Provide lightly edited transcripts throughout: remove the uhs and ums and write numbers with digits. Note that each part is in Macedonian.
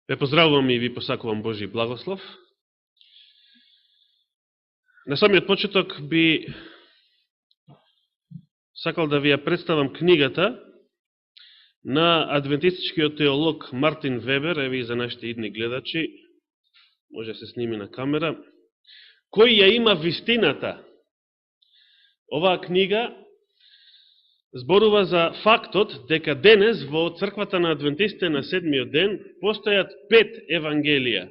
Ве поздравувам и ви посакувам Божи благослов. На самиот почеток би сакал да ви ја представам книгата на адвентистичкиот теолог Мартин Вебер, еве и за нашите идни гледачи, може да се сними на камера, кој ја има вистината. Оваа книга зборува за фактот дека денес во црквата на адвентистите на седмиот ден постојат 5 евангелија.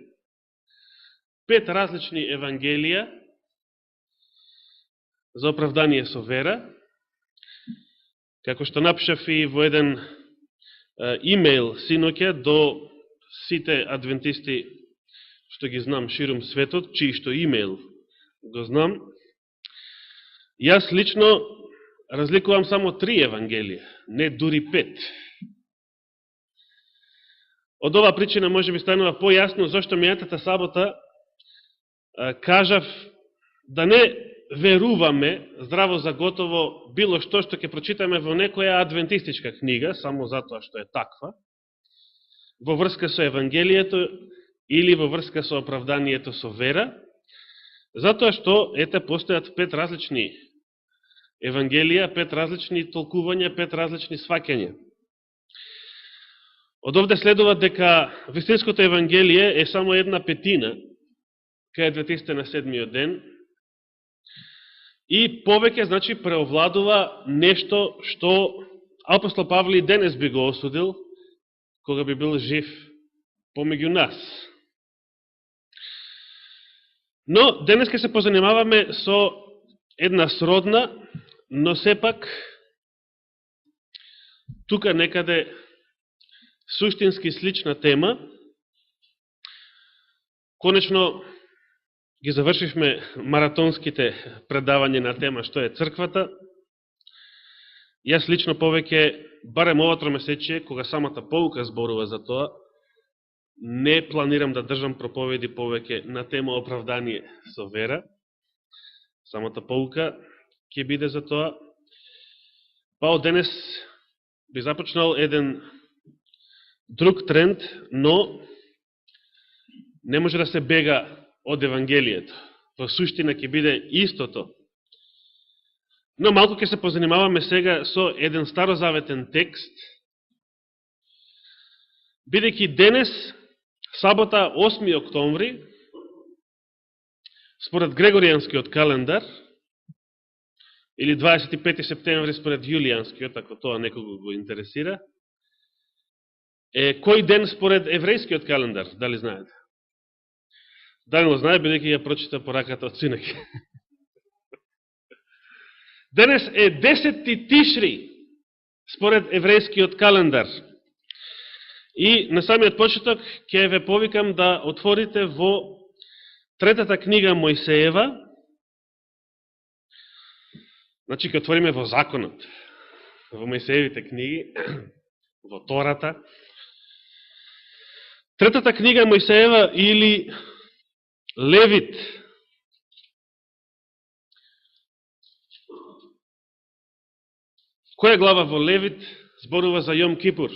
5 различни евангелија за оправдание со вера, како што напишав и во еден имейл синоќа до сите адвентисти што ги знам ширум светот, чии што имейл го знам. Јас лично разликувам само 3 евангелија, не дури 5. Од оваа причина може би станува појасно зашто мејатата сабота кажав да не веруваме здраво за готово било што ќе прочитаме во некоја адвентистичка книга, само затоа што е таква, во врска со евангелието или во врска со оправданието со вера, затоа што ете постојат 5 различни евангелија, 5 различни толкувања, 5 различни сваќања. Од овде следува дека вистинското евангелие е само 1/5 кај адвентистите на седмиот ден и повеќе, значи, преовладува нешто што апостол Павле и денес би го осудил, кога би бил жив помеѓу нас. Но денес ќе се позанимаваме со една сродна, но сепак тука некаде суштински слична тема. Конечно ги завршивме маратонските предавања на тема што е црквата. Јас лично повеќе, барем ова тромесечие, кога самата поука зборува за тоа, не планирам да држам проповеди повеќе на тема оправдание со вера. Самата поука ќе биде за тоа. Па од денес би започнал еден друг тренд, но не може да се бега од Евангелието. Во суштина ќе биде истото. Но малку ќе се позанимаваме сега со еден старозаветен текст, бидејќи денес, сабота 8 октомври, според Грегоријанскиот календар, или 25 септември според Јулијанскиот, ако тоа некого го интересира, е кој ден според еврејскиот календар, дали знаете? Дали го знае, бидејќи ја прочита пораката од синоќа. Денес е 10 Тишри според еврејскиот календар. И на самиот почеток ќе ве повикам да отворите во третата книга Мојсеева. Значи, ќе отвориме во законот, во Мојсеевите книги, во Тората. Третата книга Мојсеева или Левит. Која глава во Левит зборува за Јом Кипур?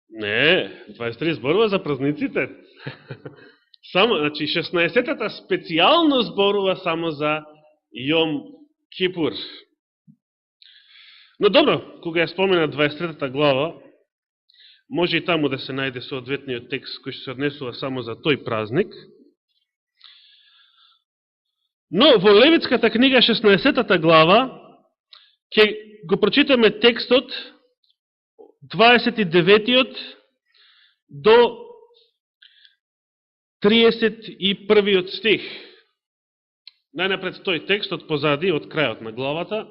Не, 23 зборува за празниците. Само, значи 16-тата специјално зборува само за Јом Кипур. Но добро, кога ја спомена 23-та глава, може и таму да се најде соодветниот текст кој се однесува само за тој празник. Но во Левитската книга 16-та глава ќе го прочитаме текстот 29-тиот до 31-тиот стих. Најнапред тој текст од позади, од крајот на главата,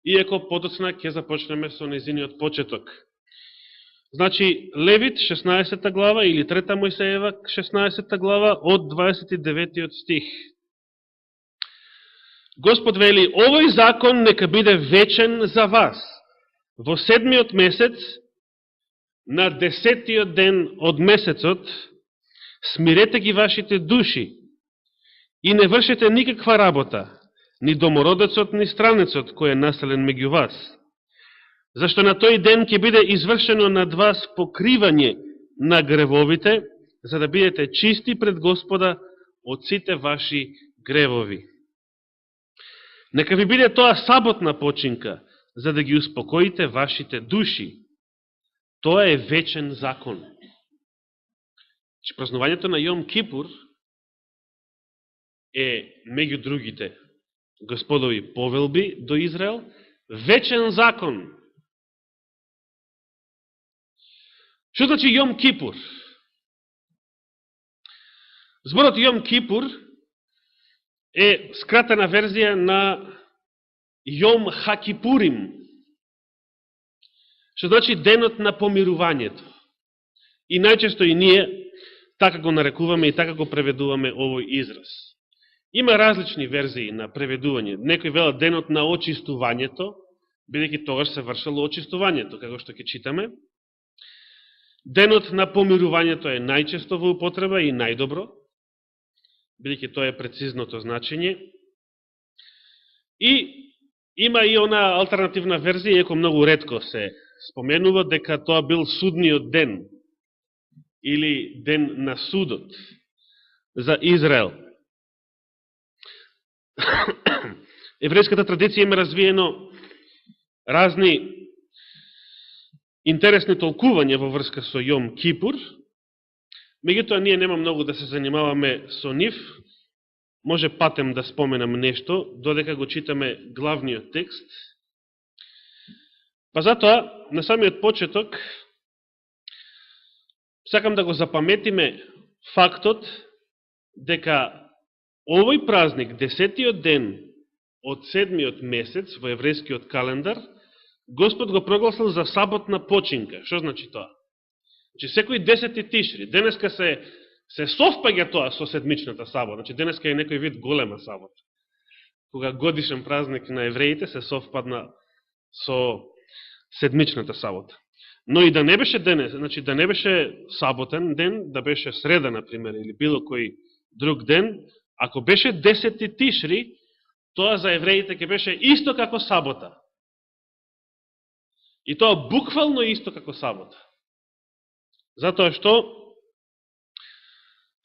иако подоцна ќе започнеме со незиниот почеток. Значи, Левит, 16 глава, или 3 Мојсеева, 16 глава, од 29 стих. Господ вели, овој закон нека биде вечен за вас. Во 7-миот месец, на 10-тиот ден од месецот, смирете ги вашите души и не вршете никаква работа, ни домородецот, ни странецот кој е населен меѓу вас. Зашто на тој ден ќе биде извршено над вас покривање на гревовите, за да бидете чисти пред Господа од сите ваши гревови. Нека ви биде тоа саботна починка, за да ги успокоите вашите души. Тоа е вечен закон. Че празнувањето на Јом Кипур е, меѓу другите Господови повелби до Израел, вечен закон. Што значи Јом Кипур? Зборот Јом Кипур е скратена верзија на Јом Хакипурим, што значи денот на помирувањето. И најчесто и ние така го нарекуваме и така го преведуваме овој израз. Има различни верзии на преведување. Некои велат денот на очистувањето, бидејќи тогаш се вршало очистувањето, како што ќе читаме. Денот на помирувањето е најчесто во употреба и најдобро, бидејќи тоа е прецизното значење. И има и она алтернативна верзија, иако многу ретко се споменува, дека тоа бил судниот ден, или ден на судот за Израел. Еврејската традиција има развиено разни интересни толкувања во врска со Јом Кипур. Меѓутоа, ние нема многу да се занимаваме со нив. Може патем да споменам нешто, додека го читаме главниот текст. Па затоа, на самиот почеток, сакам да го запаметиме фактот дека овој празник, 10-тиот ден од 7-тиот месец во еврејскиот календар, Господ го прогласил за саботна починка. Што значи тоа? Значи, секој 10 тишри, денеска се совпаѓа тоа со седмичната сабота. Значи, денеска е некој вид голема сабота. Кога годишен празник на евреите се совпадна со седмичната сабота. Но и да не беше денес, значи да не беше саботен ден, да беше среда, например, или било кој друг ден, ако беше 10 тишри, тоа за евреите ќе беше исто како сабота. И тоа буквално исто како сабота. Затоа што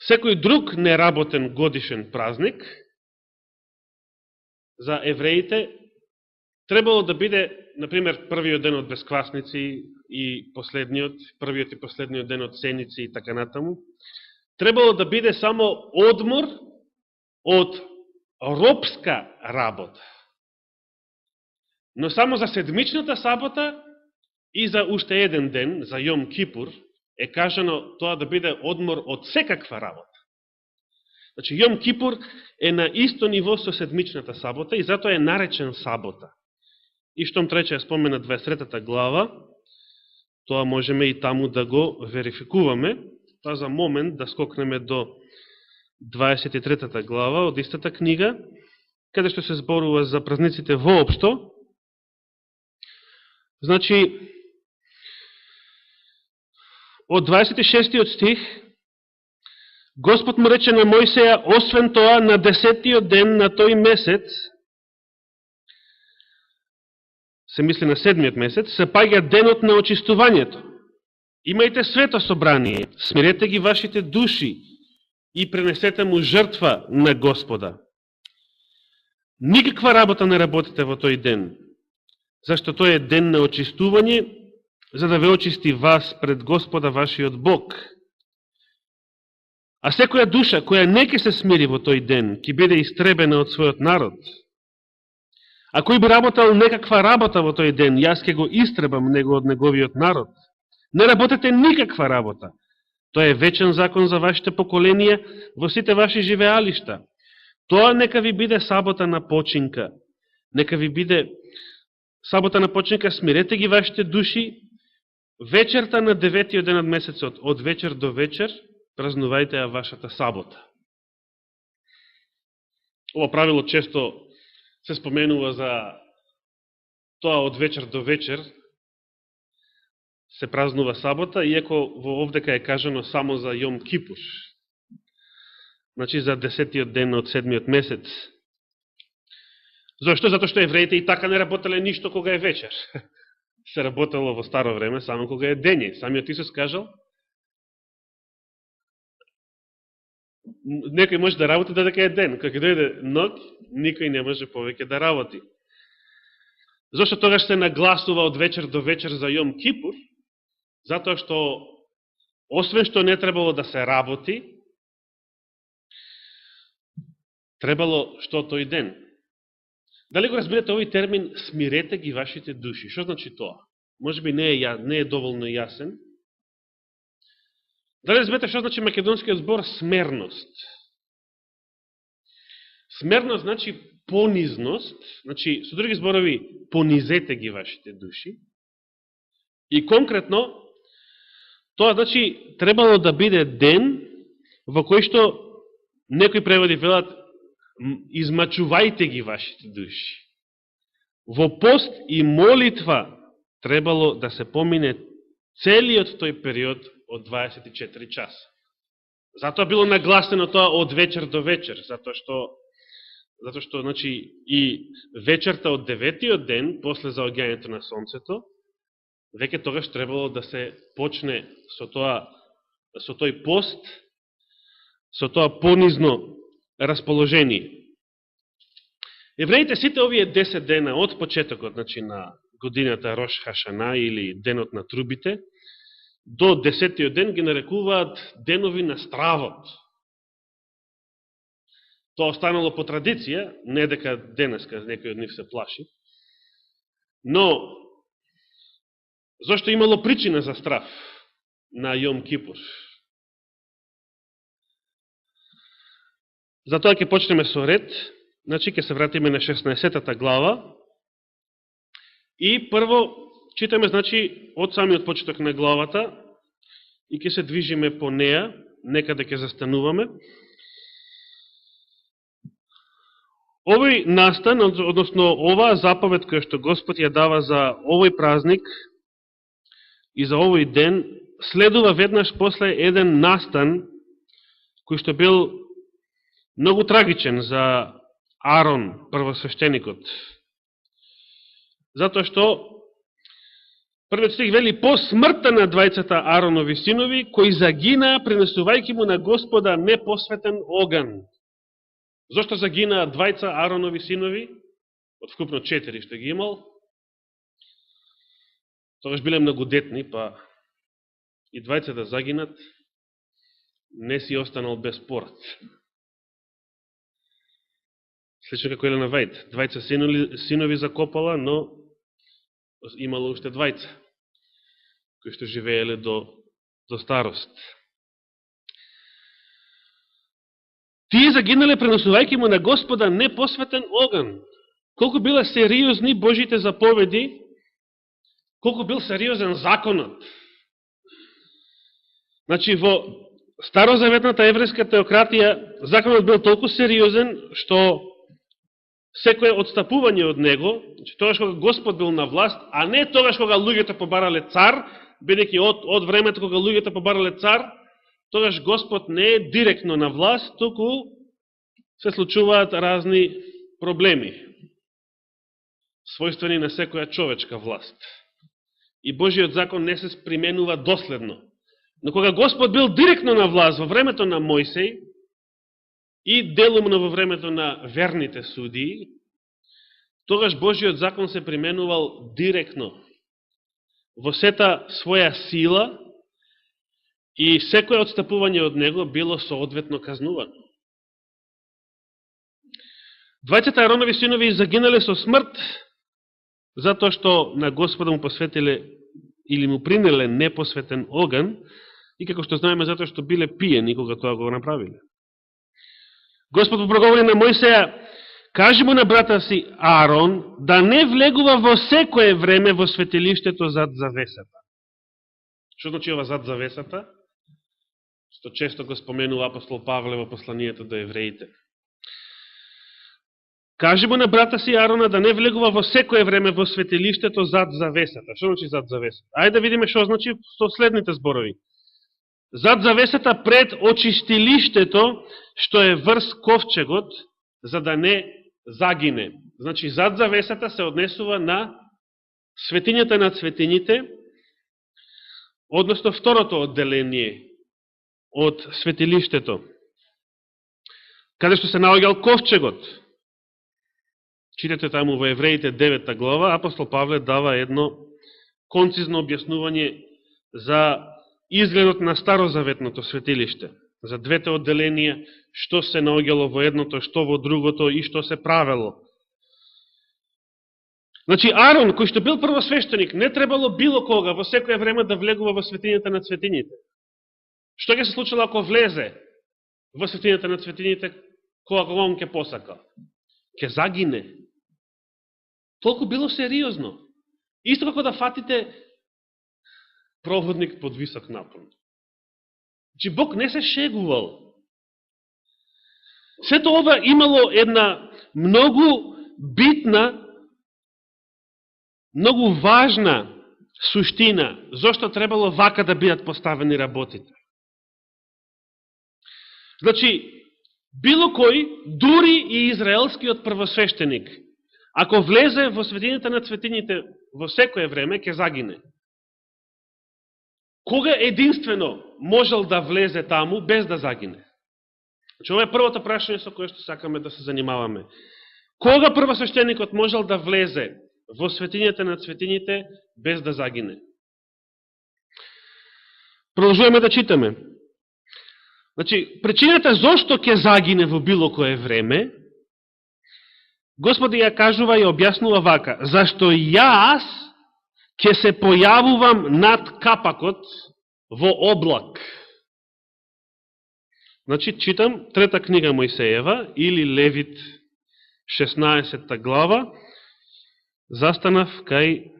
секој друг неработен годишен празник за евреите требало да биде, например, првиот ден од бесквасници и првиот и последниот ден од сеници и така натаму, требало да биде само одмор од робска работа. Но само за седмичната сабота и за уште еден ден, за Јом Кипур, е кажано тоа да биде одмор од секаква работа. Значи, Јом Кипур е на исто ниво со седмичната сабота и затоа е наречен сабота. И штом трече ја спомена 23-та глава, тоа можеме и таму да го верификуваме. Па за момент да скокнеме до 23-та глава од истата книга, каде што се зборува за празниците воопшто. Значи, од 26-тиот стих, Господ му рече на Мојсеја, освен тоа, на 10-тиот ден на тој месец, се мисли на 7-тиот месец, се паѓа денот на очистувањето. Имајте свето собрание, смирете ги вашите души и пренесете му жртва на Господа. Никаква работа не работите во тој ден, зашто тој е ден на очистување, за да ве очисти вас пред Господа вашиот Бог. А секоја душа која не ќе се смири во тој ден, ќе биде истребена од својот народ. А кој би работал некаква работа во тој ден, јас ќе го истребам него од неговиот народ. Не работете никаква работа. Тоа е вечен закон за вашите поколенија во сите ваши живеалишта. Тоа нека ви биде сабота на починка. Нека ви биде сабота на починка, смирете ги вашите души. Вечерта на 9-тиот ден од месецот, од вечер до вечер, празнувајте ја вашата сабота. Ова правило често се споменува за тоа од вечер до вечер се празнува сабота, иако во овдека е кажано само за Јом Кипур. Значи за 10-тиот ден од 7-тиот месец. Зошто? Зато што евреите и така не работеле ништо кога е вечер. се работело во старо време, само кога е дење. Самиот Исус кажал, некој може да работи додека е ден. Кога дојде ноќ, никој не може повеќе да работи. Зошто тогаш се нагласува од вечер до вечер за Јом Кипур? Затоа што, освен што не требало да се работи, требало што тој ден. Дали го разбирате овој термин смирете ги вашите души? Што значи тоа? Може би не е доволно јасен. Дали разбирате што значи македонскиот збор смерност? Смерност значи понизност, значи, со други зборови, понизете ги вашите души. И конкретно, тоа значи требало да биде ден во кој што некои преводи велат измачувајте ги вашите души. Во пост и молитва требало да се помине целиот тој период од 24 часа. Затоа било нагласено тоа од вечер до вечер, затоа што значи, и вечерта од 9-тиот ден, после заоѓањето на сонцето, веќе тогаш требало да се почне со тој пост, со тоа понизно расположение. Евреите сите овие 10 дена од почетокот, значи на годината Рош Хашана или денот на трубите, до 10-тиот ден ги нарекуваат денови на стравот. Тоа останало по традиција, не дека денеска некој од нив се плаши, но зашто имало причина за страв на Јом Кипур? Затоа ќе почнеме со ред, значи ќе се вратиме на 16-та глава и прво читаме, значи, од самиот почеток на главата и ќе се движиме по неа, некаде ќе застануваме. Овој настан, односно оваа заповед која што Господ ја дава за овој празник и за овој ден, следува веднаш после еден настан кој што бил многу трагичен за Арон, првосвещеникот. Затоа што првиот стих вели: по смртта на двајцата Аронови синови, кои загинаа принесувајќи му на Господа непосветен оган. Зошто загинаа двајца Аронови синови? Од вкупно 4 што ги имал. Тогаш биле многу детни, па и двајца да загинат, не си останал без пород. Слично како Елена Вајд. Двајца синови закопала, но имало уште двајца, кои што живееле до старост. Тие загинале преносувајќи му на Господа непосветен оган. Колку биле сериозни Божите заповеди, колку бил сериозен законот. Значи, во старозаветната еврејска теократија законот бил толку сериозен, што секое отстапување од него, значи, тогаш кога Господ бил на власт, а не тогаш кога луѓето побарале цар, бидејќи од времето кога луѓето побарале цар, тогаш Господ не е директно на власт, туку се случуваат разни проблеми, својствени на секоја човечка власт. И Божиот закон не се применува доследно. Но кога Господ бил директно на власт во времето на Мојсей и делумно во времето на верните судии, тогаш Божиот закон се применувал директно во сета своја сила и секој отстапување од него било соодветно казнувано. Двајцата Аронови синови загинале со смрт, затоа што на Господа му посветиле или му принеле непосветен оган, и како што знаеме, затоа што биле пиени кога тоа го направиле. Господ му проговори на Мојсеја: кажи му на брата си Аарон да не влегува во секое време во светилиштето зад завесата. Што значи ова зад завесата? Што често го споменува апостол Павле во посланието до евреите. Кажи му на брата си Аарона да не влегува во секое време во светилиштето зад завесата. Што значи зад завесата? Ајде да видиме што значи со следните зборови. Зад завесата пред очистилиштето, што е врз ковчегот, за да не загине. Значи, зад завесата се однесува на светињата на светињите, односно второто одделение од светилиштето, каде што се наоѓал ковчегот. Читате таму во Евреите 9 глава, апостол Павле дава едно концизно објаснување за изгледот на старозаветното светилиште, за двете одделенија, што се наоѓало во едното, што во другото и што се правело. Значи, Арон, кој што бил првосвештеник, не требало било кога во секоје време да влегува во светињата на светињите. Што ќе се случило ако влезе во светињата на светињите, кога он ќе посака? Ќе загине. Толку било сериозно. Исто како да фатите проводник под висок напон. Значи, Бог не се шегувал. Сето ова имало една многу битна, многу важна суштина, зашто требало вака да бидат поставени работите. Значи, било кој, дури и израелскиот првосвештеник, ако влезе во светињата на светињите во секое време, ќе загине. Кога единствено можел да влезе таму без да загине? Значи, ова е првото прашање со кое што сакаме да се занимаваме. Кога првосвештеникот можел да влезе во светињата на светињите без да загине? Продолжуваме да читаме. Значи, причината зошто ќе загине во било кое време, Господ ја кажува и објаснува вака: зашто јас ќе се појавувам над капакот во облак. Значи, читам трета книга Мојсеева или Левит 16 глава, застанав кај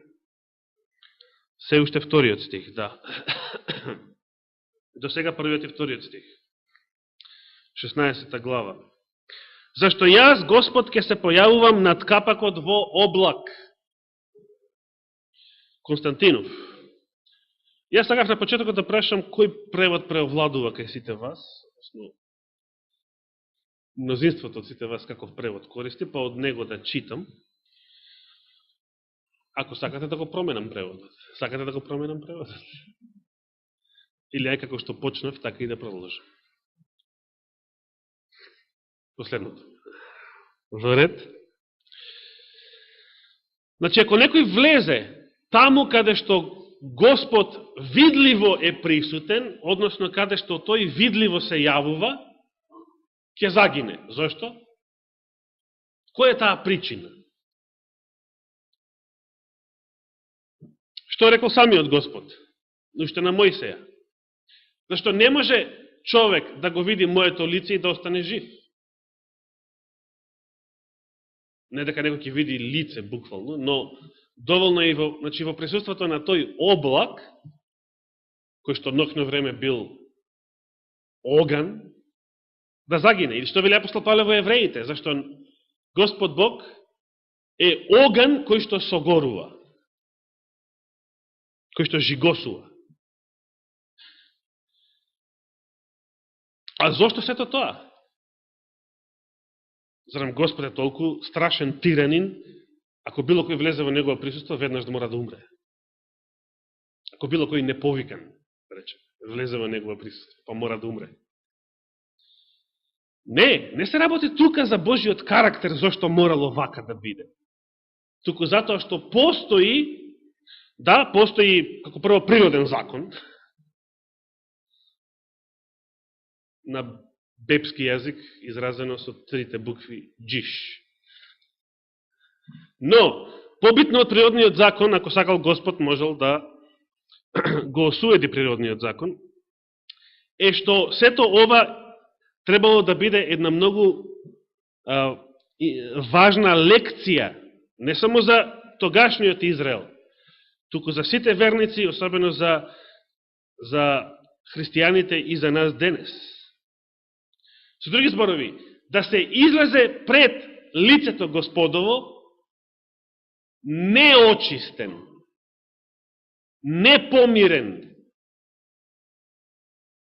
се уште вториот стих, да. До сега првиот и вториот стих. 16 глава. Зашто јас, Господ, ќе се појавувам над капакот во облак. Константинов. Јас сакав на почетокот да прашам кој превод преовладува кај сите вас. Мнозинството од сите вас каков превод користи, па од него да читам. Ако сакате да го променам преводот. Сакате да го променам преводот? Или ај како што почнав, така и да продолжам. Последното. Во ред. Значи, ако некој влезе таму каде што Господ видливо е присутен, односно каде што тој видливо се јавува, ќе загине. Зошто? Која е таа причина? Што рекол самиот Господ? Уште на Мојсеја. Зашто не може човек да го види моето лице и да остане жив. Не дека некој ќе види лице буквално, но доволно е во, значи, во присуството на тој облак, кој што ноќно време бил оган, да загине. Или што вели апостол Павле во Евреите, зашто Господ Бог е оган кој што согорува, кој што жигосува. А зошто сето тоа? Зарем Господ е толку страшен тиранин, ако било кој влезе во негово присуство, веднаш да мора да умре. Ако било кој неповикан, рече, влезе во негово присуство, па мора да умре. Не се работи тука за Божиот карактер, зашто морало вака да биде. Туку затоа што постои, да, постои како прво природен закон, на бебски јазик, изразено со трите букви джиш. Но, побитно од природниот закон, ако сакал Господ, можел да го осуеди природниот закон, е што сето ова требало да биде една многу важна лекција, не само за тогашниот Израел, туку за сите верници, особено за христијаните и за нас денес. Со други зборови, да се излезе пред лицето Господово неочистен, непомирен,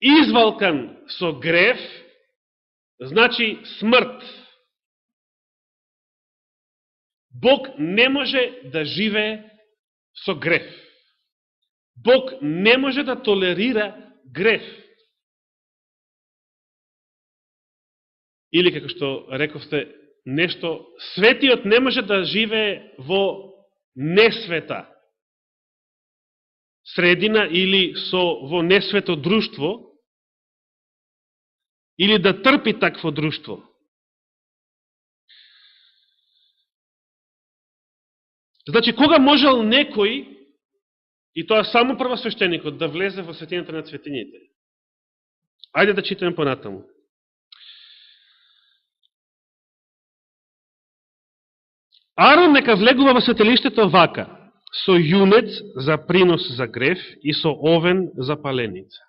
извалкан со грев, значи смрт. Бог не може да живее со греф. Бог не може да толерира греф. Или, како што рековте, нешто, светиот не може да живее во несвета средина или во несвето друштво, или да трпи такво друштво. Значи, кога можел некој, и тоа само првосвещеникот, да влезе во светината на светините? Ајде да читаме понатаму. Арон нека влегува во светилиштето вака, со јунец за принос за греф и со овен за паленица.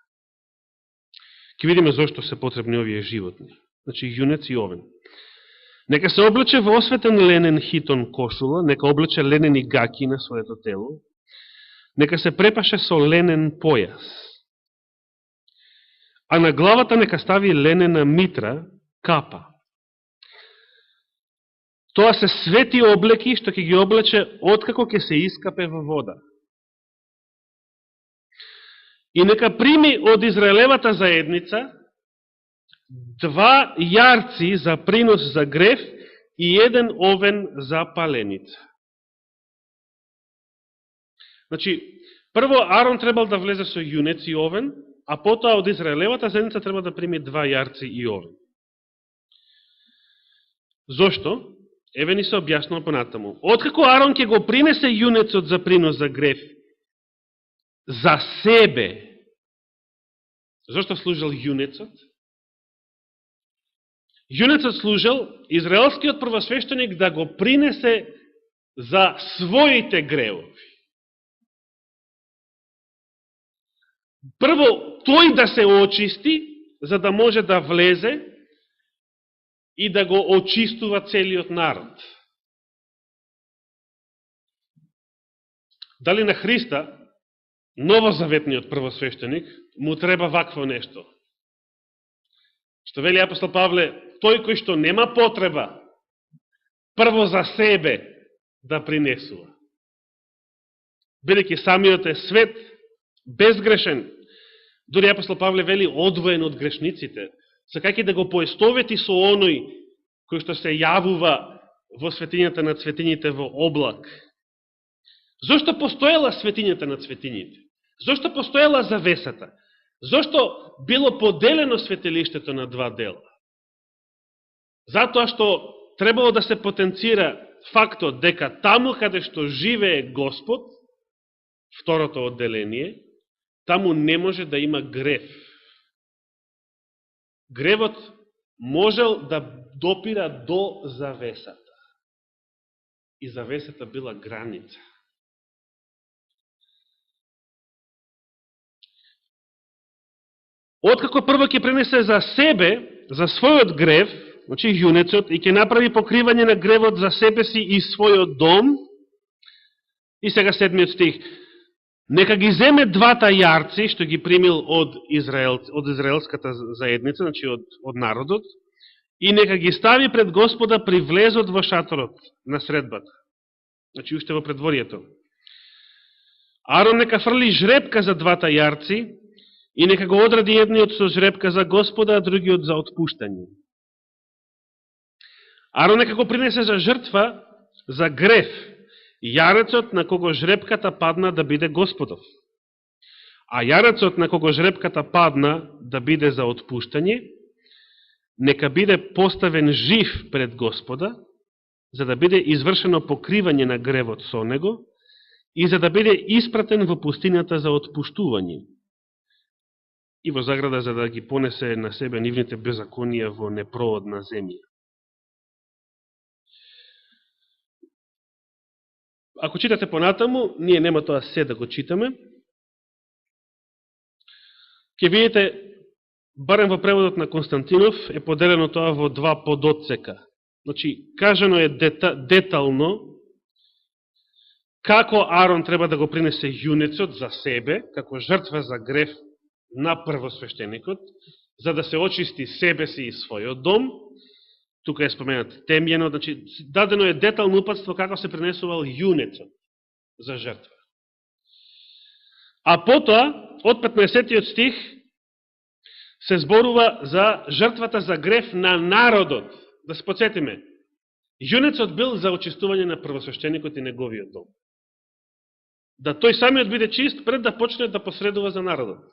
Ке видиме зашто се потребни овие животни. Значи, јунец и овен. Нека се облече во осветен ленен хитон кошула, нека облече ленени гаки на своето тело, нека се препаше со ленен појас. А на главата нека стави ленена митра, капа. Тоа се свети облеки што ќе ги облече откако ќе се искапе во вода. И нека прими од Израелевата заедница 2 јарци за принос за греф и 1 овен за паленица. Значи, прво Арон требал да влезе со јунец и овен, а потоа од Израелевата заедница треба да прими 2 јарци и овен. Зошто? Еве ни се објаснува понатаму. Откако Арон ќе го принесе јунецот за принос за греф за себе, зашто служил јунецот? Јунецот служил израелскиот првосвещеник да го принесе за своите гревови. Прво, тој да се очисти, за да може да влезе и да го очистува целиот народ. Дали на Христа, новозаветниот првосвещеник, му треба вакво нешто? Што вели апостол Павле, тој кој што нема потреба прво за себе да принесува. Бидејќи самиот е свет, безгрешен, дури апостол Павле вели одвоен од грешниците, сакајќи да го поистовети со оној кој што се јавува во светињата на светињите во облак. Зошто постоела светињата на светињите? Зошто постоела завесата? Зошто било поделено светилиштето на 2 дела? Затоа што требало да се потенцира фактот дека таму каде што живее Господ, второто одделение, таму не може да има грев. Гревот можел да допира до завесата. И завесата била граница. Откако прво ќе пренесе за себе, за својот грев, значи јунецот, и ќе направи покривање на гревот за себе си и својот дом, и сега 7 стих, нека ги земе 2 јарци, што ги примил од израелската заедница, значи од народот, и нека ги стави пред Господа при влезот во шаторот на средбата, значи уште во предворието. Арон нека фрли жребка за 2 јарци, и нека го одради едниот со жребка за Господа, а другиот за отпуштање. Арон нека го принесе за жртва, за греф, јарецот на кого жребката падна да биде Господов. А јарецот на кого жребката падна да биде за отпуштање, нека биде поставен жив пред Господа, за да биде извршено покривање на гревот со него и за да биде испратен во пустината за отпуштување. И во заграда за да ги понесе на себе нивните беззаконија во непроодна земја. Ако читате понатаму, ние нема тоа се да го читаме, ќе видите, барем во преводот на Константинов, е поделено тоа во 2 подотсека. Значи, кажано е детално како Арон треба да го принесе јунецот за себе, како жртва за греф на првосвещеникот, за да се очисти себе си и својот дом. Тука е споменат темјено, значи дадено е детално упатство како се пренесувал јунецот за жртва. А потоа, од 15 стих, се зборува за жртвата за греф на народот. Да се подсетиме, јунецот бил за очистување на првосвещеникот и неговиот дом. Да тој самиот биде чист пред да почне да посредува за народот.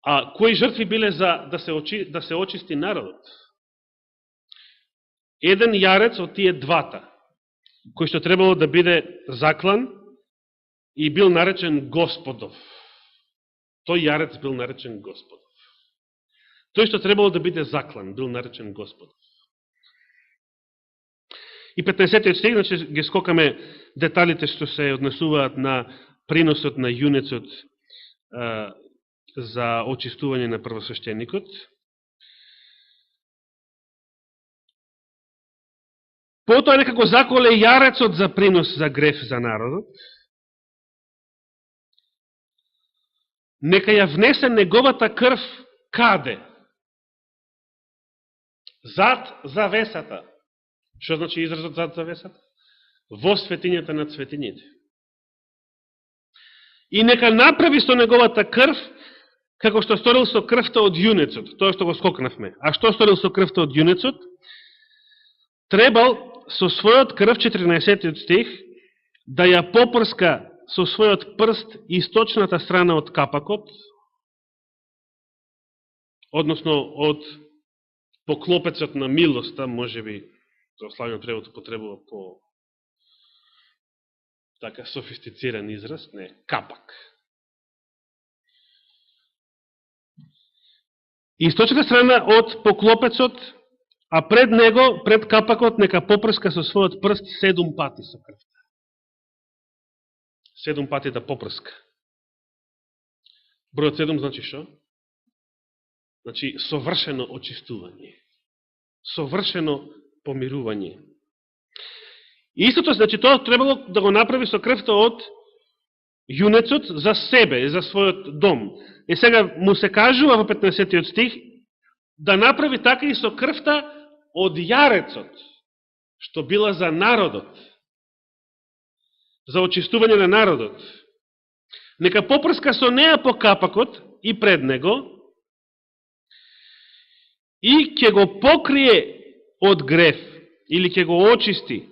А кои жртви биле за да се очисти народот? Еден јарец од тие двата, кој што требало да биде заклан и бил наречен Господов. Тој јарец бил наречен Господов. Тој што требало да биде заклан, бил наречен Господов. И 15 стих, значи ги скокаме деталите што се однесуваат на приносот на јунецот за очистување на првосвещеникот. Потоа нека го заколе јарецот за принос за греф за народот. Нека ја внесе неговата крв каде? Зад завесата. Што значи изразот зад завесата? Во светињата на светињите. И нека направи со неговата крв, како што сторил со крвта од јунецот. Тоа што го скокнавме. А што сторил со крвта од јунецот? Требал со својот крв, 14 стих, да ја попрска со својот прст источната страна од капакот, односно од поклопецот на милоста, може би, православниот превод потребува по така софистициран израз, не, капак. Источната страна од поклопецот, а пред него, пред капакот, нека попрска со својот прст 7 пати со крвта. 7 пати да попрска. Бројот 7 значи што? Значи совршено очистување. Совршено помирување. И истото, значи, тоа требало да го направи со крвта од јунецот за себе, за својот дом. И сега му се кажува во 15 стих да направи така и со крвта од јарецот, што била за народот, за очистување на народот. Нека попрска со неа по капакот и пред него и ќе го покрие од греф или ќе го очисти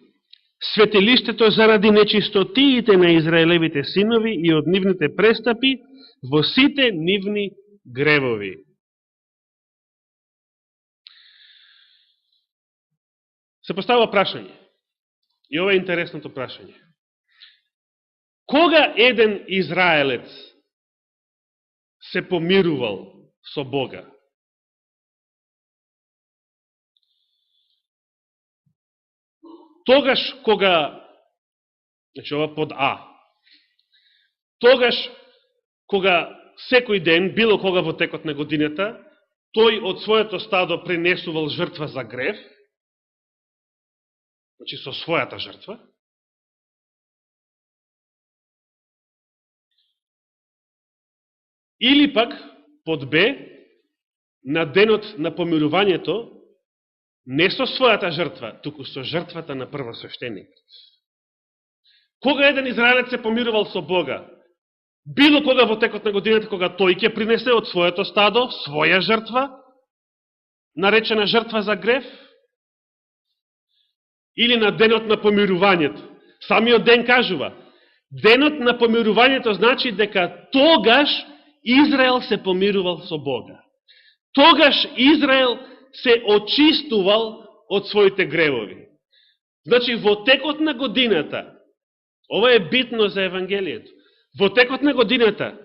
светилиштето заради нечистотиите на Израелевите синови и од нивните престапи во сите нивни гревови. Се поставува прашање. И ова е интересното прашање. Кога еден израелец се помирувал со Бога? Тогаш кога, значи ова под А, тогаш кога секој ден, било кога во текот на годината, тој од своето стадо принесувал жртва за грев, значи со својата жртва, или пак, под Б, на денот на помирувањето, не со својата жртва, туку со жртвата на првосвещеникот. Кога еден израелец се помирувал со Бога? Било кога во текот на годината, кога тој ќе принесе од своето стадо своја жртва, наречена жртва за грев, или на денот на помирувањето. Самиот ден кажува, денот на помирувањето значи дека тогаш Израел се помирувал со Бога. Тогаш Израел се очистувал од своите гревови. Значи, во текот на годината, ова е битно за Евангелието, во текот на годината,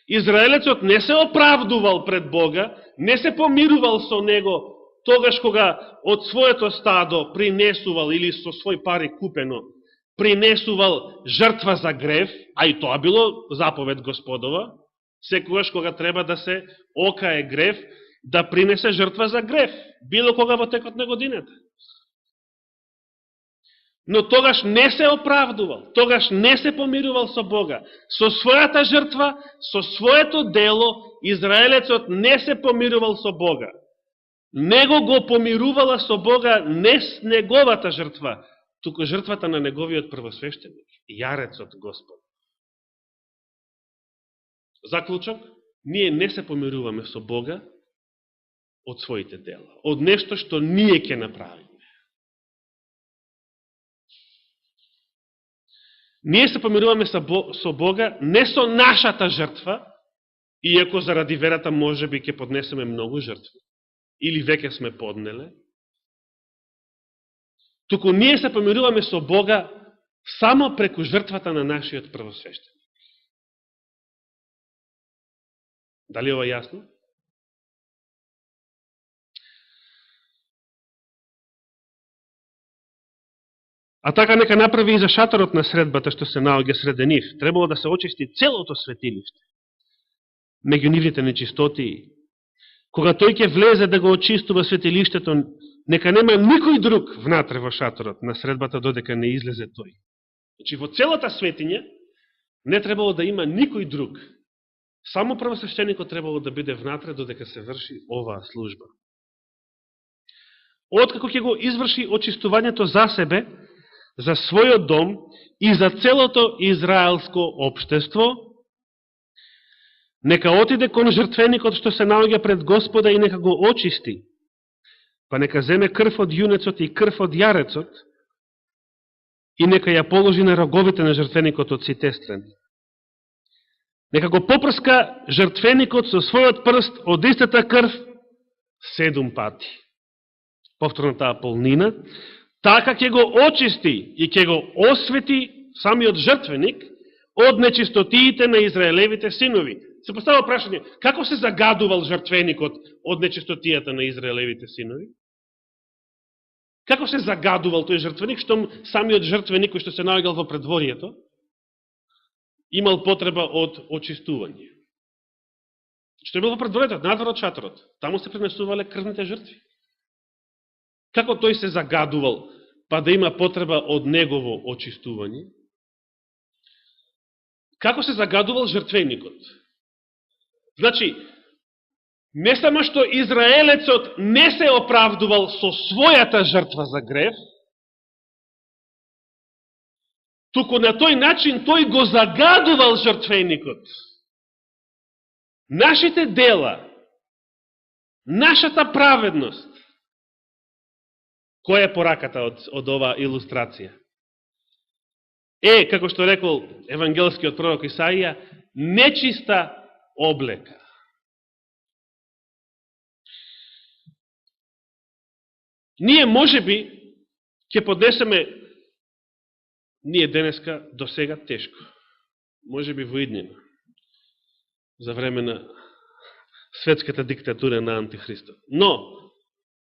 Израелецот не се оправдувал пред Бога, не се помирувал со Него, тогаш кога од своето стадо принесувал, или со свој пари купено, принесувал жртва за грев, а и тоа било заповед Господова, секогаш кога треба да се окае грев, да принесе жртва за грев, било кога во текот на годината. Но тогаш не се оправдувал, тогаш не се помирувал со Бога. Со својата жртва, со своето дело, Израелецот не се помирувал со Бога. Него го помирувала со Бога не с неговата жртва, туку жртвата на неговиот првосвещеник, јарецот Господ. Заклучок, ние не се помируваме со Бога од своите дела, од нешто што ние ќе направиме. Ние се помируваме со Бога не со нашата жртва, иако заради верата може би ќе поднесеме многу жртви, или веќе сме поднеле, туку ние се помируваме со Бога само преку жртвата на нашиот првосвещеник. Дали ова јасно? А така нека направи и за шаторот на средбата што се наоѓа среде нив. Требало да се очисти целото светилиште, меѓу нивните нечистотии. Кога тој ќе влезе да го очистува светилиштето, нека нема никој друг внатре во шаторот на средбата додека не излезе тој. Значи во целата светиња не требало да има никој друг. Само првосвещеникот требало да биде внатре додека се врши оваа служба. Откако ќе го изврши очистувањето за себе, за својот дом и за целото израелско општество, нека отиде кон жртвеникот што се наоѓа пред Господа и нека го очисти, па нека земе крв од јунецот и крв од јарецот и нека ја положи на роговите на жртвеникот од сите страни. Нека го попрска жртвеникот со својот прст од истата крв 7 пати. Повторно таа полнина, така ќе го очисти и ќе го освети самиот жртвеник од нечистотиите на Израелевите синови. Се поставува прашање, како се загадувал жртвеникот од нечистотијата на Израелевите синови? Како се загадувал тој жртвеник, што самиот жртвеник кој што се наоѓал во предворието, имал потреба од очистување? Што е бил во предворието, надвор од шаторот. Таму се принесувале крвните жртви. Како тој се загадувал, па да има потреба од негово очистување? Како се загадувал жртвеникот? Значи, не само што израелецот не се оправдувал со својата жртва за грев, туку на тој начин тој го загадувал жртвеникот. Нашите дела, нашата праведност, која е пораката од оваа илустрација? Како што рекол евангелскиот пророк Исаија, нечиста облека. Ние можеби ќе поднесеме, ние денеска до сега тешко, можеби во иднина, за време на светската диктатура на Антихристот. Но,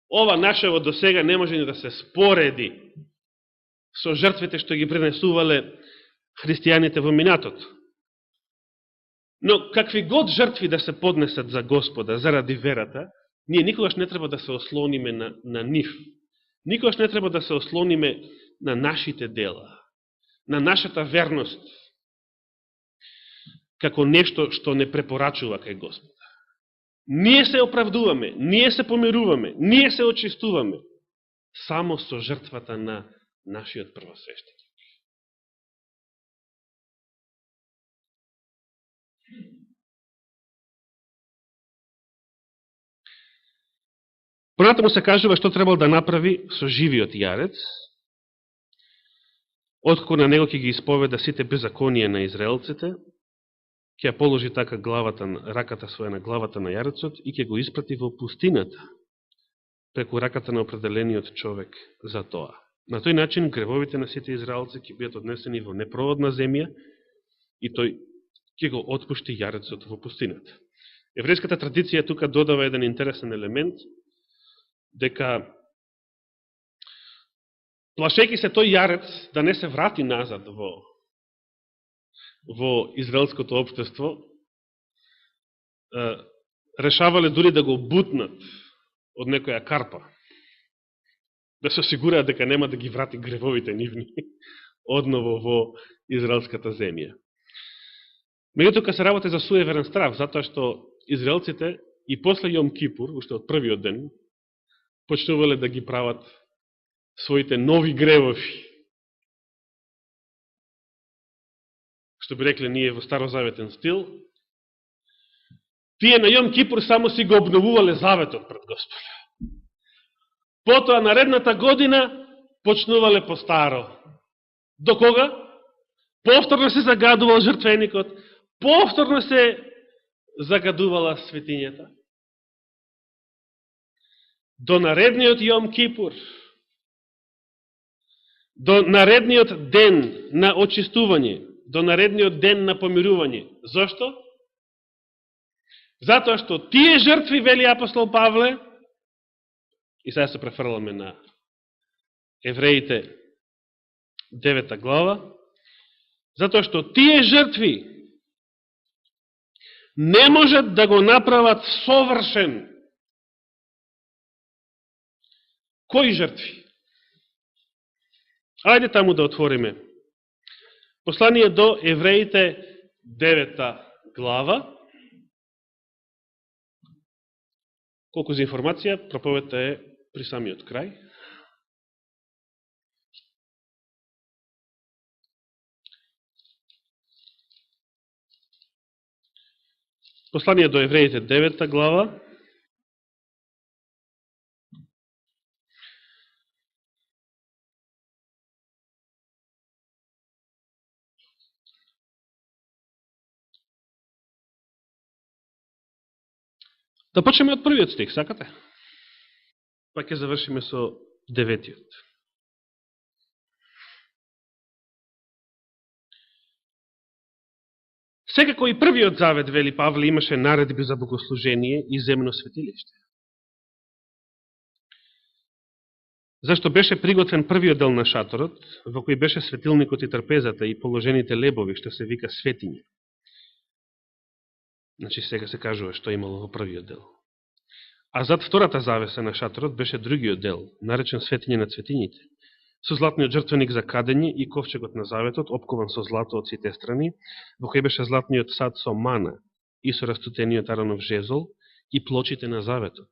ова нашево до сега не може ни да се спореди со жртвите што ги принесувале христијаните во минатото. Но какви год жртви да се поднесат за Господа заради верата, ние никогаш не треба да се ослониме на нив. Никогаш не треба да се ослониме на нашите дела, на нашата верност, како нешто што не препорачува кај Господа. Ние се оправдуваме, ние се помируваме, ние се очистуваме само со жртвата на нашиот првосвещеник. Понатаму се кажува што требал да направи со живиот јарец, откако на него ќе ги исповеда сите беззаконија на израелците, ќе ја положи така раката своја на главата на јарецот и ќе го испрати во пустината, преку раката на определениот човек за тоа. На тој начин гревовите на сите израелци ќе бидат однесени во непроводна земја и тој ќе го отпушти јарецот во пустината. Еврејската традиција тука додава еден интересен елемент, дека плашејќи се тој јарец да не се врати назад во израелското општество, решавале дури да го бутнат од некоја карпа, да се осигураат дека нема да ги врати гревовите нивни одново во израелската земја. Меѓутоа се работи за суеверен страв, затоа што израелците и после Јом Кипур, уште од првиот ден, почнувале да ги прават своите нови гревови. Што би рекле ние во старозаветен стил, Тие на Јом Кипур само си го обновувале заветот пред Господа. Потоа наредната година почнувале по старо. До кога? Повторно се загадувал жртвеникот, повторно се загадувала светињата. До наредниот Јом Кипур, до наредниот ден на очистување, до наредниот ден на помирување. Зошто? Затоа што тие жртви, вели апостол Павле, и сега се префрламе на Евреите 9 глава, затоа што тие жртви не можат да го направат совршен. Кои жртви? Ајде таму да отвориме. Послание до Евреите 9 глава. Колку за информација, проповедта е при самиот крај. Послание до Евреите 9 глава. Да почнеме од првиот стих, сакате? Па ќе завршиме со 9-тиот. Секако и првиот завет, вели Павле, имаше наредби за богослужение и земно светилиште. Зашто беше приготвен првиот дел на шаторот, во кој беше светилникот и трпезата и положените лебови, што се вика светиње. Значи сега се кажува што имало во првиот дел. А зад втората завеса на шаторот беше другиот дел, наречен светиње на светињите, со златниот жртвеник за кадење и ковчегот на заветот, опкован со злато од сите страни, во кој беше златниот сад со мана и со растутениот Аронов жезол и плочите на заветот.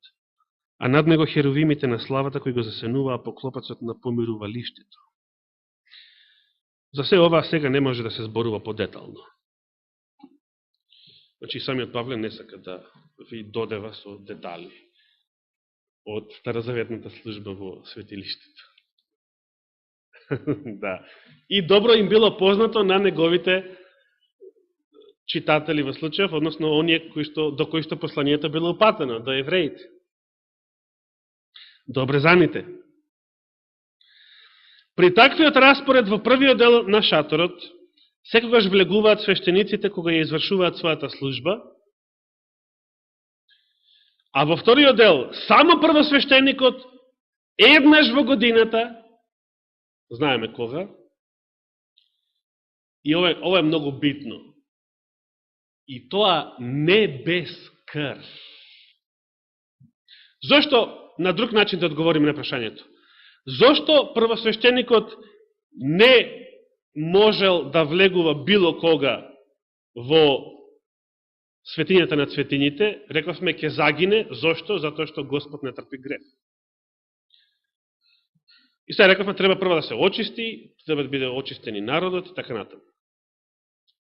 А над него херувимите на славата кои го засенуваа по клопацот на помирувалиштето. За се ова сега не може да се зборува подетално. Значи, самиот Павле не сака да ви додева со детали од старозаветната служба во светилиштето. Да. И добро им било познато на неговите читатели во случајов, односно оние до кои што посланието било упатено, до евреите, до обрезаните. При таквиот распоред во првиот дел на шаторот, секогаш влегуваат свештениците кога ја извршуваат својата служба, а во вториот дел, само првосвештеникот, еднаш во годината, знаеме кога, и ова е многу битно, и тоа не без крв. Зошто, на друг начин да одговориме на прашањето, зошто првосвештеникот не можел да влегува било кога во светињата на светињите, рековме ќе загине, зошто? Затоа што Господ не трпи грев. И сега рековме треба прво да се очисти, треба да биде очистени народот и така натаму.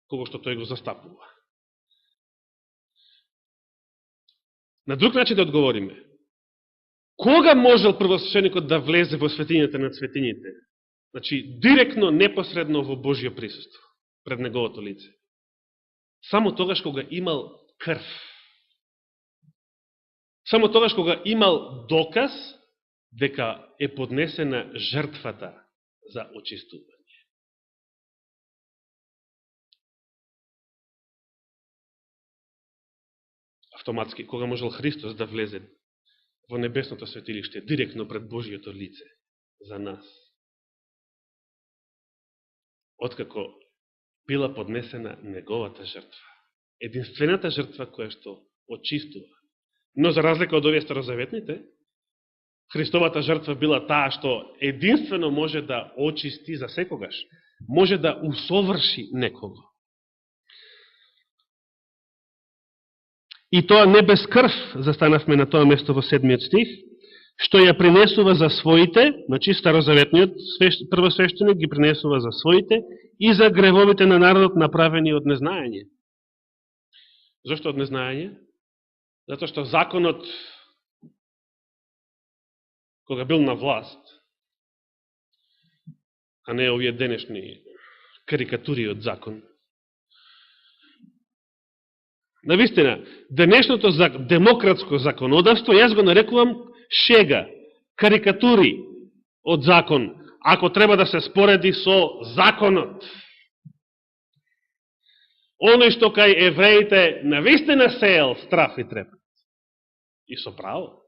Кого што тој го застапува. На друг начин да одговориме. Кога можел првосвештеникот да влезе во светињата на светињите? Значи, директно, непосредно во Божјо присуство, пред неговото лице. Само тогаш кога имал крв. Само тогаш кога имал доказ дека е поднесена жртвата за очистување. Автоматски, кога можел Христос да влезе во небесното светилиште, директно пред Божјото лице за нас. Откако била поднесена неговата жртва. Единствената жртва која што очистува. Но за разлика од овие старозаветните, Христовата жртва била таа што единствено може да очисти за секогаш, може да усоврши некого. И тоа не без крв, застанавме на тоа место во 7 стих, што ја принесува за своите, значи старозаветниот првосвештеник ги принесува за своите и за гревовите на народот направени од незнаење. Зошто од незнаење? Затоа што законот, кога бил на власт, а не овие денешни карикатури од закон. Навистина, денешното демократско законодавство, јас го нарекувам шега, карикатури од закон, ако треба да се спореди со законот. Оној што кај евреите навистина сеел страф и трепет. И со право.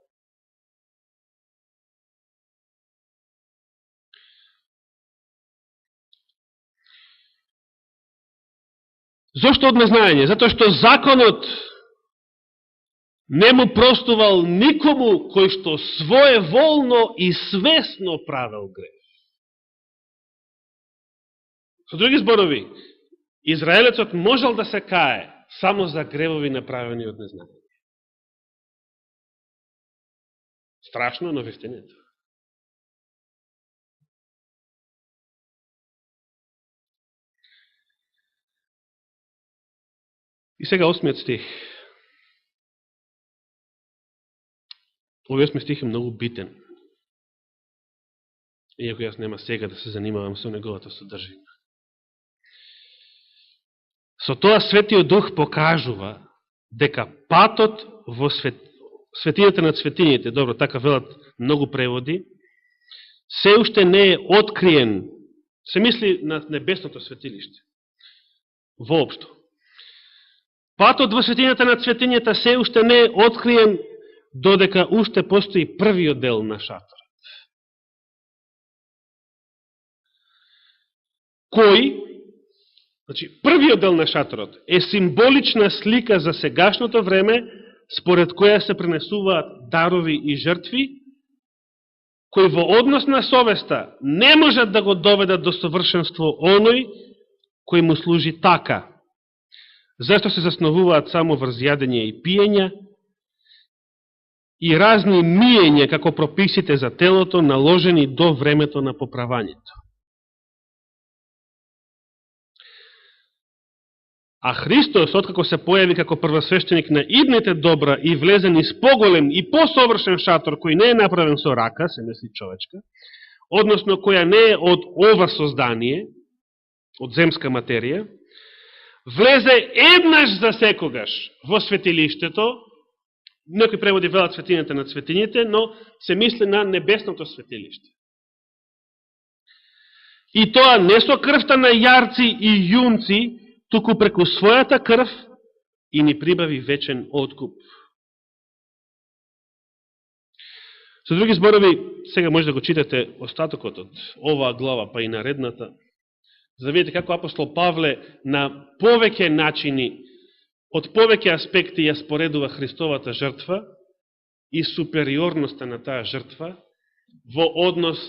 Зошто од незнаење? Затоа што законот не му простувал никому кој што своеволно и свесно правел грев. Со други зборови, израелецот можел да се кае само за гревови направени од незнаење. Страшно, но вистинето. И сега 8 стих. Овој 8 стих е многу битен. Иако јас нема сега да се занимавам со неговата содржина. Со тоа Светиот Дух покажува дека патот во светињата на светињите, добро, така велат многу преводи, се уште не е откриен, се мисли на небесното светилиште. Воопшто. Патот во светињата на светињата се уште не е откриен, додека уште постои првиот дел на шаторот. Кој, значи првиот дел на шаторот, е символична слика за сегашното време, според која се пренесуваат дарови и жртви, кои во однос на совеста не можат да го доведат до совршенство оној кој му служи така. Зашто се засновуваат само врз јадење и пиење и разни миења како прописите за телото наложени до времето на поправањето. А Христос, откако се појави како првосвещеник на идните добра и влезе низ поголем и посовршен шатор, кој не е направен со рака, се мисли човечка, односно која не е од ова создание, од земска материја, влезе еднаш за секогаш во светилиштето, некои преводи велат светињата на светињите, но се мисли на небесното светилиште. И тоа не со крвта на јарци и јунци, туку преку својата крв и ни прибави вечен откуп. Со други зборови, сега може да го читате остатокот од оваа глава, па и наредната, за да видите како апостол Павле на повеќе начини, од повеќе аспекти ја споредува Христовата жртва и супериорноста на таа жртва во однос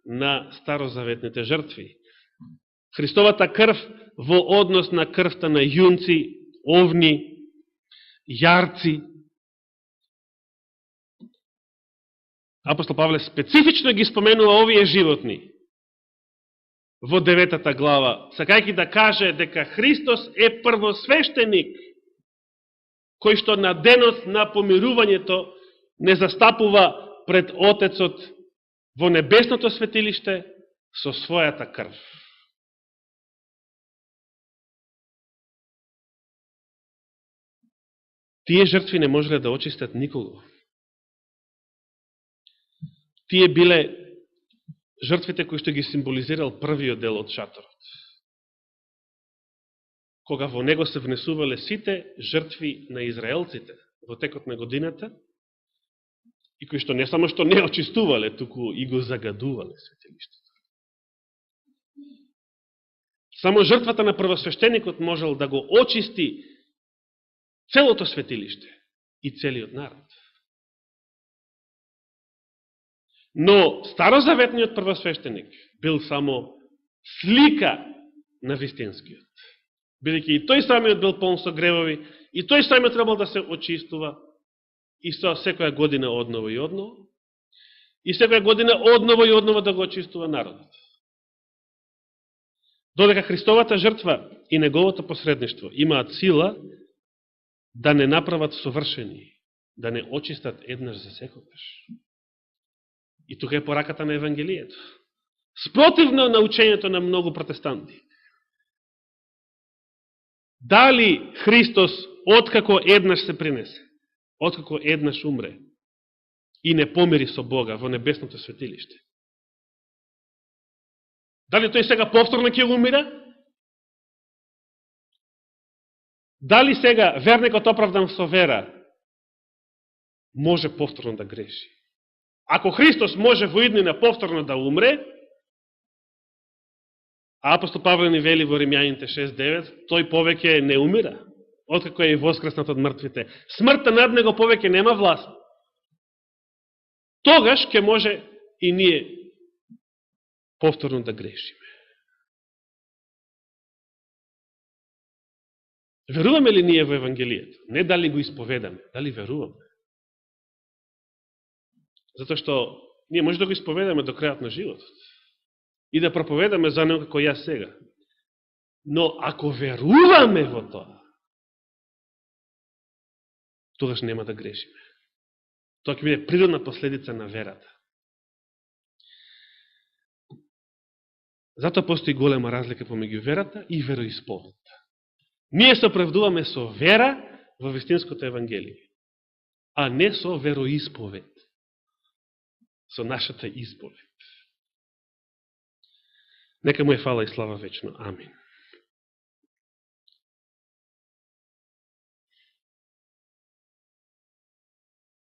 на старозаветните жртви. Христовата крв во однос на крвта на јунци, овни, јарци. Апостол Павле специфично ги споменува овие животни во 9 глава, сакајќи да каже дека Христос е првосвещеник, кој што на денот на помирувањето не застапува пред Отецот во небесното светилиште со својата крв. Тие жртви не можеле да очистат никого. Тие биле жртвите кои што ги символизирал првиот дел од шаторот. Кога во него се внесувале сите жртви на израелците во текот на годината и кои што не само што не очистувале, туку и го загадувале светилиштето. Само жртвата на првосвещеникот можел да го очисти целото светилиште и целиот народ. Но старозаветниот првосвещеник бил само слика на вистинскиот. Бидејќи и тој самиот бил полн со гревови, и тој самиот требал да се очистува и со секоја година одново и одново, и секоја година одново и одново да го очистува народот. Додека Христовата жртва и неговото посредништво имаат сила да не направат совршени, да не очистат еднаш за секогаш. И тука е пораката на Евангелието. Спротивно на учењето на многу протестанти. Дали Христос, откако еднаш се принесе, откако еднаш умре и не помири со Бога во небесното светилиште, дали тој сега повторно ќе умира? Дали сега верникот оправдан со вера може повторно да греши? Ако Христос може во иднина повторно да умре, а апостол Павле ни вели во Римјаните 6.9, тој повеќе не умира, откако е воскреснат од мртвите. Смртта над него повеќе нема власт. Тогаш ќе може и ние повторно да грешиме. Веруваме ли ние во Евангелието? Не дали го исповедаме, дали веруваме. Затоа што ние може да го исповедаме до крајот на животот и да проповедаме за него како јас сега. Но ако веруваме во тоа, тогаш нема да грешиме. Тоа ќе биде природна последица на верата. Затоа постои голема разлика помеѓу верата и вероисповедта. Ние се оправдуваме со вера во вистинското Евангелие, а не со вероисповед, со нашата исповед. Нека му е фала и слава вечно. Амин.